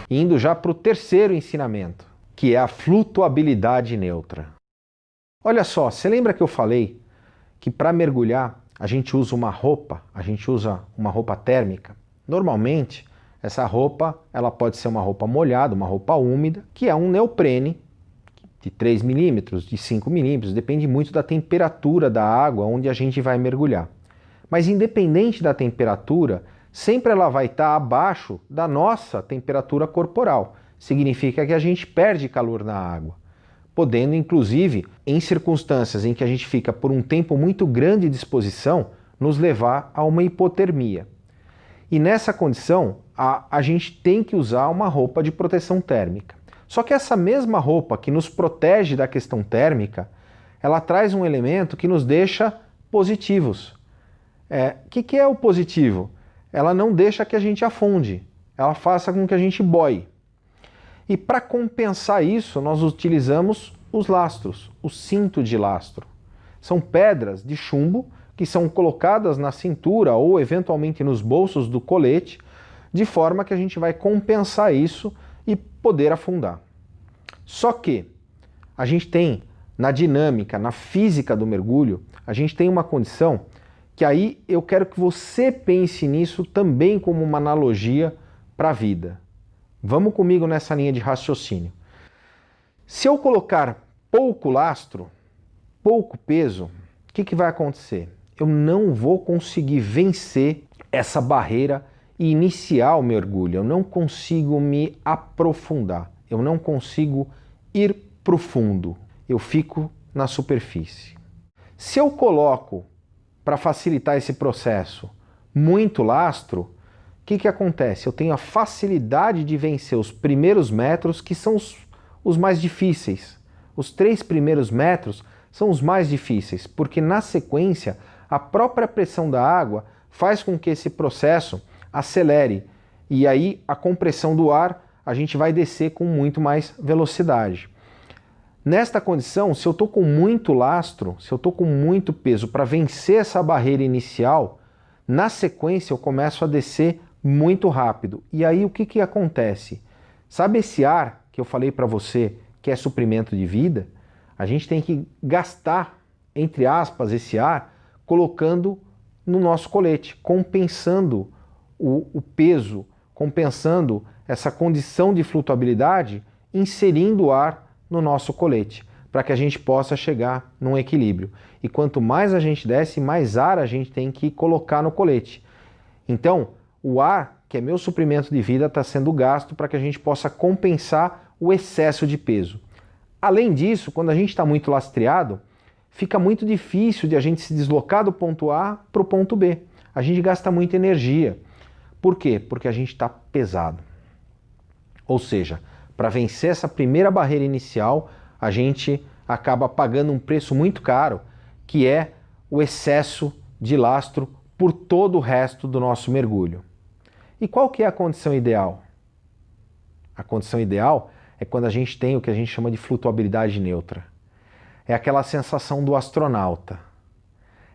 Indo já para o terceiro ensinamento, que é a flutuabilidade neutra. Olha só, você lembra que eu falei que para mergulhar a gente usa uma roupa térmica? Normalmente, essa roupa ela pode ser uma roupa molhada, uma roupa úmida, que é um neoprene de 3 milímetros, de 5 milímetros, depende muito da temperatura da água onde a gente vai mergulhar. Mas independente da temperatura, sempre ela vai estar abaixo da nossa temperatura corporal. Significa que a gente perde calor na água, podendo inclusive, em circunstâncias em que a gente fica por um tempo muito grande de exposição, nos levar a uma hipotermia. E nessa condição, a gente tem que usar uma roupa de proteção térmica. Só que essa mesma roupa que nos protege da questão térmica, ela traz um elemento que nos deixa positivos. O que é o positivo? Ela não deixa que a gente afunde, ela faça com que a gente boie. E para compensar isso, nós utilizamos os lastros, o cinto de lastro. São pedras de chumbo que são colocadas na cintura ou eventualmente nos bolsos do colete, de forma que a gente vai compensar isso e poder afundar. Só que a gente tem, na dinâmica, na física do mergulho, a gente tem uma condição que aí eu quero que você pense nisso também como uma analogia para a vida. Vamos comigo nessa linha de raciocínio. Se eu colocar pouco lastro, pouco peso, o que vai acontecer? Eu não vou conseguir vencer essa barreira e iniciar o mergulho. Eu não consigo me aprofundar. Eu não consigo ir para o fundo. Eu fico na superfície. Se eu coloco, para facilitar esse processo, muito lastro, o que acontece? Eu tenho a facilidade de vencer os primeiros metros, que são os mais difíceis. Os 3 primeiros metros são os mais difíceis, porque na sequência, a própria pressão da água faz com que esse processo acelere. E aí a compressão do ar, a gente vai descer com muito mais velocidade. Nesta condição, se eu estou com muito lastro, se eu estou com muito peso para vencer essa barreira inicial, na sequência eu começo a descer muito rápido. E aí o que acontece? Sabe esse ar que eu falei para você que é suprimento de vida? A gente tem que gastar, entre aspas, esse ar colocando no nosso colete, compensando o peso, compensando essa condição de flutuabilidade, inserindo o ar no nosso colete, para que a gente possa chegar num equilíbrio. E quanto mais a gente desce, mais ar a gente tem que colocar no colete. Então, o ar, que é meu suprimento de vida, está sendo gasto para que a gente possa compensar o excesso de peso. Além disso, quando a gente está muito lastreado, fica muito difícil de a gente se deslocar do ponto A para o ponto B. A gente gasta muita energia. Por quê? Porque a gente está pesado. Ou seja, para vencer essa primeira barreira inicial, a gente acaba pagando um preço muito caro, que é o excesso de lastro por todo o resto do nosso mergulho. E qual que é a condição ideal? A condição ideal é quando a gente tem o que a gente chama de flutuabilidade neutra. É aquela sensação do astronauta.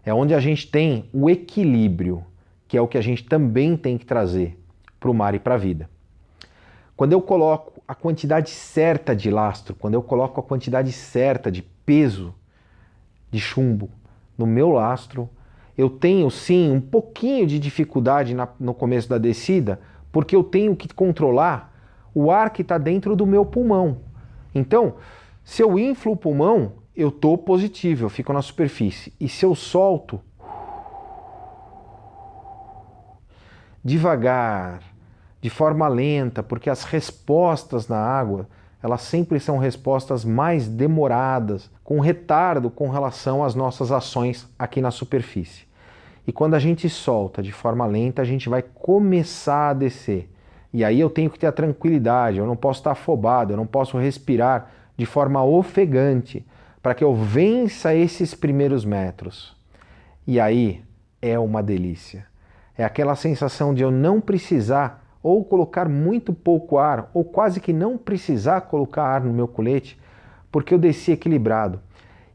É onde a gente tem o equilíbrio, que é o que a gente também tem que trazer para o mar e para a vida. Quando eu coloco a quantidade certa de lastro, quando eu coloco a quantidade certa de peso de chumbo no meu lastro, eu tenho sim um pouquinho de dificuldade no começo da descida, porque eu tenho que controlar o ar que está dentro do meu pulmão. Então, se eu inflo o pulmão, eu estou positivo, eu fico na superfície. E se eu solto, devagar, de forma lenta, porque as respostas na água, elas sempre são respostas mais demoradas, com retardo com relação às nossas ações aqui na superfície. E quando a gente solta de forma lenta, a gente vai começar a descer. E aí eu tenho que ter a tranquilidade, eu não posso estar afobado, eu não posso respirar de forma ofegante, para que eu vença esses primeiros metros. E aí é uma delícia. É aquela sensação de eu não precisar ou colocar muito pouco ar, ou quase que não precisar colocar ar no meu colete, porque eu desci equilibrado.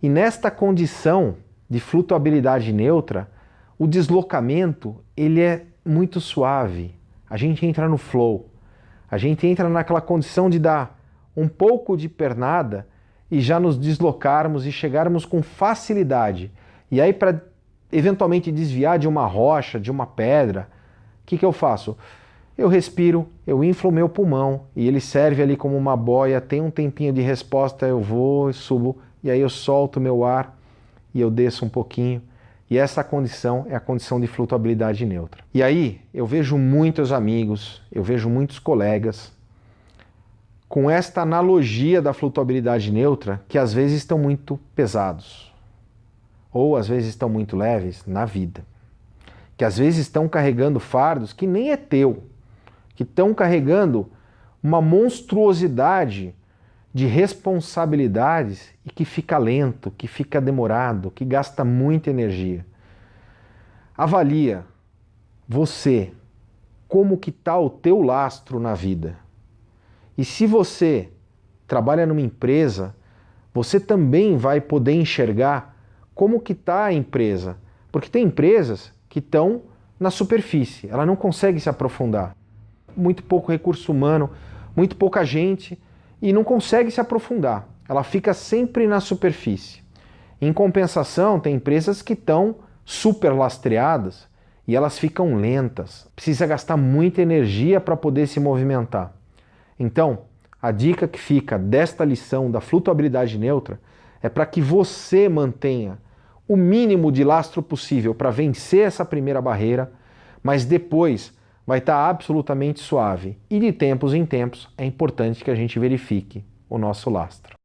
E nesta condição de flutuabilidade neutra, o deslocamento ele é muito suave. A gente entra no flow. A gente entra naquela condição de dar um pouco de pernada e já nos deslocarmos e chegarmos com facilidade. E aí, para eventualmente desviar de uma rocha, de uma pedra, o que eu faço? Eu respiro, eu inflo o meu pulmão e ele serve ali como uma boia, tem um tempinho de resposta, eu vou e subo, e aí eu solto o meu ar e eu desço um pouquinho. E essa condição é a condição de flutuabilidade neutra. E aí eu vejo muitos amigos, eu vejo muitos colegas com esta analogia da flutuabilidade neutra que às vezes estão muito pesados, ou às vezes estão muito leves na vida, que às vezes estão carregando fardos que nem é teu, que estão carregando uma monstruosidade de responsabilidades e que fica lento, que fica demorado, que gasta muita energia. Avalia você, como que está o teu lastro na vida. E se você trabalha numa empresa, você também vai poder enxergar como que está a empresa. Porque tem empresas que estão na superfície, ela não consegue se aprofundar. Muito pouco recurso humano, muito pouca gente e não consegue se aprofundar. Ela fica sempre na superfície. Em compensação, tem empresas que estão super lastreadas e elas ficam lentas. Precisa gastar muita energia para poder se movimentar. Então, a dica que fica desta lição da flutuabilidade neutra é para que você mantenha o mínimo de lastro possível para vencer essa primeira barreira, mas depois vai estar absolutamente suave. E de tempos em tempos é importante que a gente verifique o nosso lastro.